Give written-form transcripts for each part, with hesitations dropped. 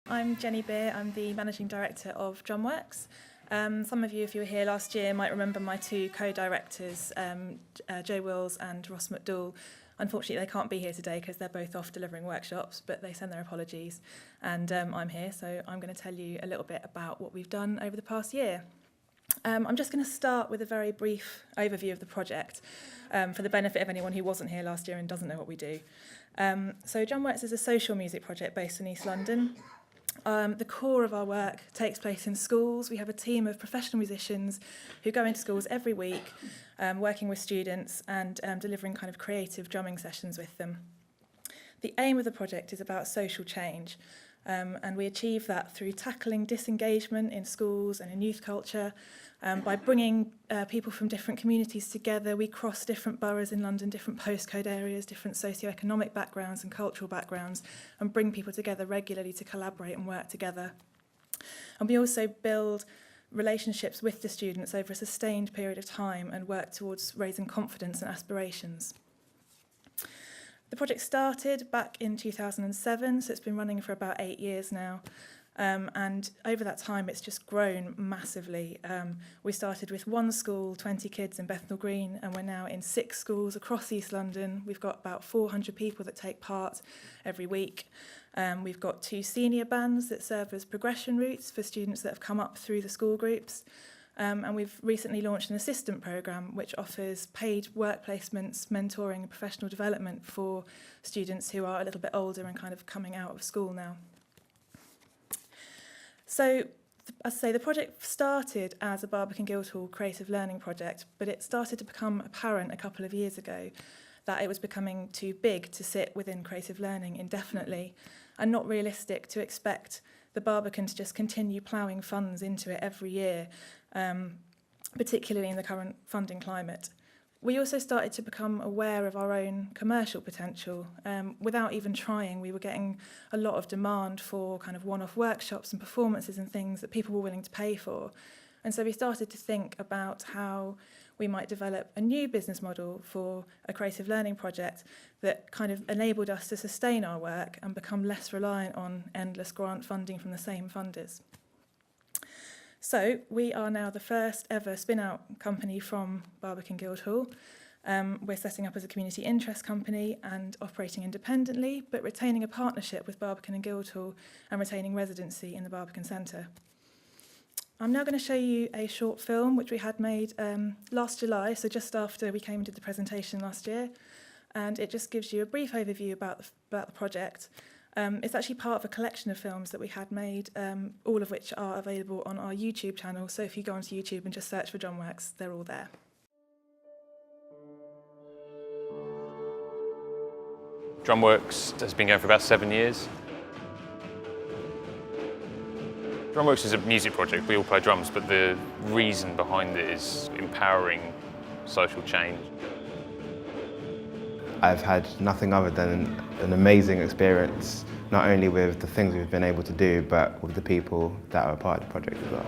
I'm Jenny Beer, I'm the Managing Director of Drumworks. Some of you, if you were here last year, might remember my two co-directors, Jo Wills and Ross McDougall. Unfortunately, they can't be here today because they're both off delivering workshops, but they send their apologies. And I'm here, so I'm going to tell you a little bit about what we've done over the past year. I'm just going to start with a very brief overview of the project for the benefit of anyone who wasn't here last year and doesn't know what we do. So Drumworks is a social music project based in East London. The core of our work takes place in schools. We have a team of professional musicians who go into schools every week, working with students and delivering kind of creative drumming sessions with them. The aim of the project is about social change, and we achieve that through tackling disengagement in schools and in youth culture, by bringing people from different communities together. We cross different boroughs in London, different postcode areas, different socioeconomic backgrounds and cultural backgrounds, and bring people together regularly to collaborate and work together. And we also build relationships with the students over a sustained period of time and work towards raising confidence and aspirations. The project started back in 2007, so it's been running for about 8 years now. And over that time, it's just grown massively. We started with one school, 20 kids in Bethnal Green, and we're now in 6 schools across East London. We've got about 400 people that take part every week. We've got 2 senior bands that serve as progression routes for students that have come up through the school groups. And we've recently launched an assistant programme which offers paid work placements, mentoring and professional development for students who are a little bit older and kind of coming out of school now. So, as I say, the project started as a Barbican Guildhall creative learning project, but it started to become apparent a couple of years ago that it was becoming too big to sit within creative learning indefinitely, and not realistic to expect the Barbican to just continue ploughing funds into it every year, particularly in the current funding climate. We also started to become aware of our own commercial potential. Without even trying, we were getting a lot of demand for kind of one-off workshops and performances and things that people were willing to pay for. And so we started to think about how we might develop a new business model for a creative learning project that kind of enabled us to sustain our work and become less reliant on endless grant funding from the same funders. So we are now the first ever spin-out company from Barbican Guildhall. We're setting up as a community interest company and operating independently, but retaining a partnership with Barbican and Guildhall and retaining residency in the Barbican Centre. I'm now going to show you a short film which we had made last July, so just after we came and did the presentation last year, and it just gives you a brief overview about the project. It's actually part of a collection of films that we had made, all of which are available on our YouTube channel. So if you go onto YouTube and just search for Drumworks, they're all there. Drumworks has been going for about 7 years. Drumworks is a music project. We all play drums, but the reason behind it is empowering social change. I've had nothing other than an amazing experience, not only with the things we've been able to do, but with the people that are a part of the project as well.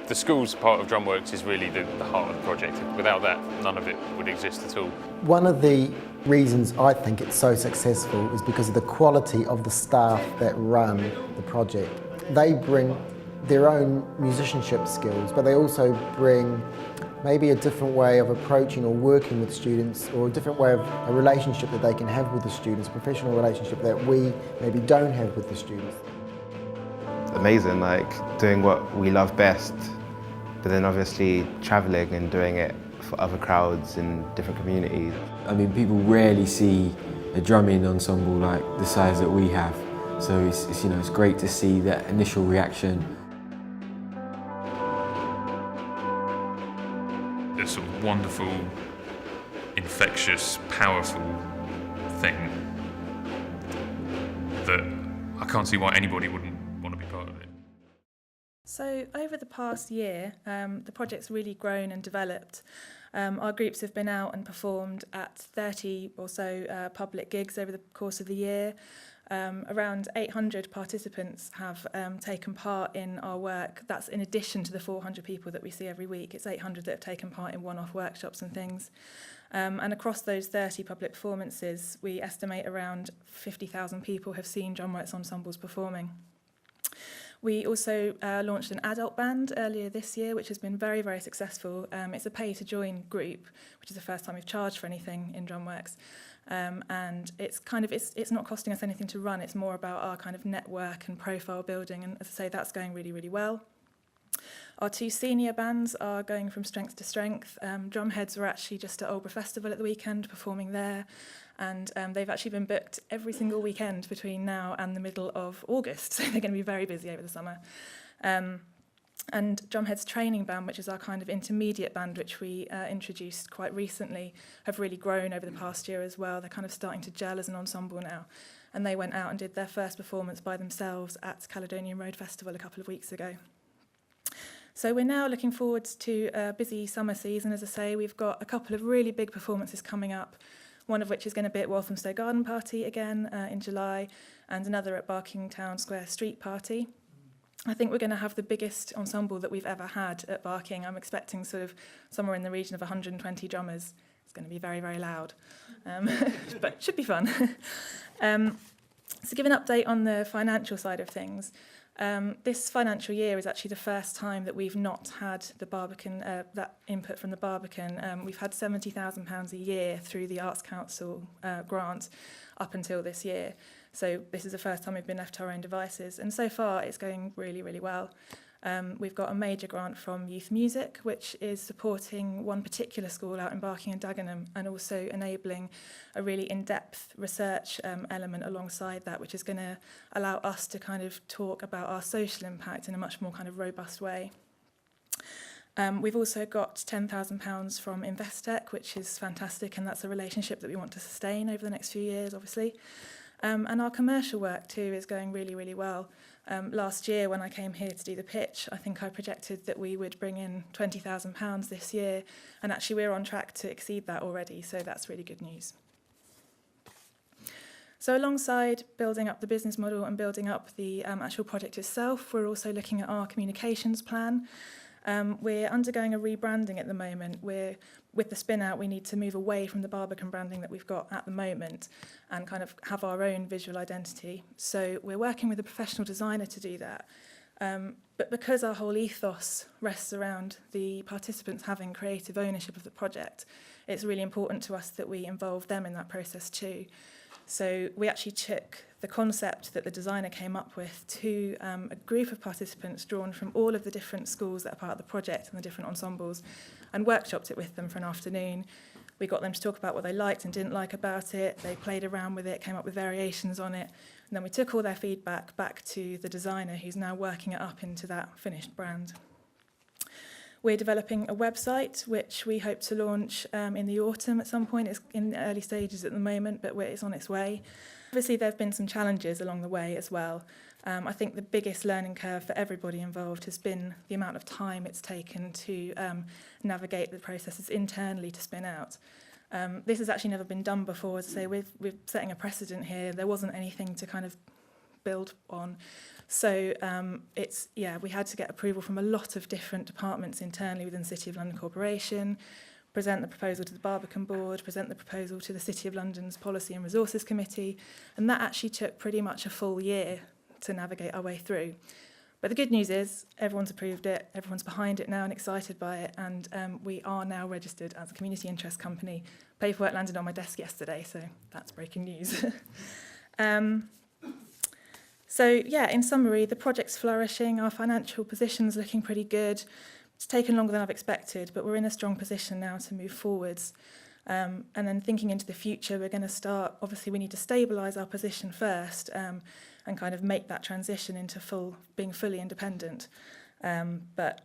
The school's part of Drumworks is really the heart of the project. Without that, none of it would exist at all. One of the reasons I think it's so successful is because of the quality of the staff that run the project. They bring their own musicianship skills, but they also bring maybe a different way of approaching or working with students, or a different way of a relationship that they can have with the students, a professional relationship that we maybe don't have with the students. Amazing, like doing what we love best, but then obviously travelling and doing it for other crowds in different communities. I mean, people rarely see a drumming ensemble like the size that we have, so it's great to see that initial reaction. A sort of wonderful, infectious, powerful thing that I can't see why anybody wouldn't want to be part of it. So over the past year, the project's really grown and developed. Our groups have been out and performed at 30 or so public gigs over the course of the year. Around 800 participants have taken part in our work. That's in addition to the 400 people that we see every week. It's 800 that have taken part in one-off workshops and things. And across those 30 public performances, we estimate around 50,000 people have seen Drumworks ensembles performing. We also launched an adult band earlier this year, which has been very, very successful. It's a pay-to-join group, which is the first time we've charged for anything in Drumworks. And it's not costing us anything to run. It's more about our kind of network and profile building. And as I say, that's going really, really well. Our 2 senior bands are going from strength to strength. Drumheads were actually just at Aldeburgh Festival at the weekend performing there. And they've actually been booked every single weekend between now and the middle of August. So they're going to be very busy over the summer. And Drumhead's training band, which is our kind of intermediate band, which we introduced quite recently, have really grown over the past year as well. They're kind of starting to gel as an ensemble now. And they went out and did their first performance by themselves at Caledonian Road Festival a couple of weeks ago. So we're now looking forward to a busy summer season. As I say, we've got a couple of really big performances coming up, one of which is going to be at Walthamstow Garden Party again in July, and another at Barking Town Square Street Party. I think we're going to have the biggest ensemble that we've ever had at Barking. I'm expecting sort of somewhere in the region of 120 drummers. It's going to be very, very loud, but it should be fun. So give an update on the financial side of things. This financial year is actually the first time that we've not had the Barbican, that input from the Barbican. We've had £70,000 a year through the Arts Council grant up until this year. So this is the first time we've been left to our own devices. And so far it's going really, really well. We've got a major grant from Youth Music, which is supporting one particular school out in Barking and Dagenham, and also enabling a really in-depth research element alongside that, which is going to allow us to kind of talk about our social impact in a much more kind of robust way. We've also got £10,000 from Investec, which is fantastic, and that's a relationship that we want to sustain over the next few years, obviously. And our commercial work too is going really, really well. Last year when I came here to do the pitch, I think I projected that we would bring in £20,000 this year, and actually we're on track to exceed that already, so that's really good news. So alongside building up the business model and building up the actual project itself, we're also looking at our communications plan. We're undergoing a rebranding at the moment. With the spin out, we need to move away from the Barbican branding that we've got at the moment and kind of have our own visual identity. So we're working with a professional designer to do that. But because our whole ethos rests around the participants having creative ownership of the project, it's really important to us that we involve them in that process too. So we actually took the concept that the designer came up with to a group of participants drawn from all of the different schools that are part of the project and the different ensembles, and workshopped it with them for an afternoon. We got them to talk about what they liked and didn't like about it. They played around with it, came up with variations on it, and then we took all their feedback back to the designer, who's now working it up into that finished brand. We're developing a website, which we hope to launch in the autumn at some point. It's in the early stages at the moment, but it's on its way. Obviously, there have been some challenges along the way as well. I think the biggest learning curve for everybody involved has been the amount of time it's taken to navigate the processes internally to spin out. This has actually never been done before. As I say, we're setting a precedent here. There wasn't anything to kind of build on. So we had to get approval from a lot of different departments internally within the City of London Corporation, present the proposal to the Barbican Board, present the proposal to the City of London's Policy and Resources Committee, and that actually took pretty much a full year to navigate our way through. But the good news is everyone's approved it, everyone's behind it now and excited by it, and we are now registered as a community interest company. Paperwork landed on my desk yesterday, so that's breaking news. So yeah, in summary, the project's flourishing, our financial position's looking pretty good. It's taken longer than I've expected, but we're in a strong position now to move forwards. And then thinking into the future, we're going to start, obviously we need to stabilise our position first and kind of make that transition into being fully independent. But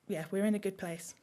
yeah, we're in a good place.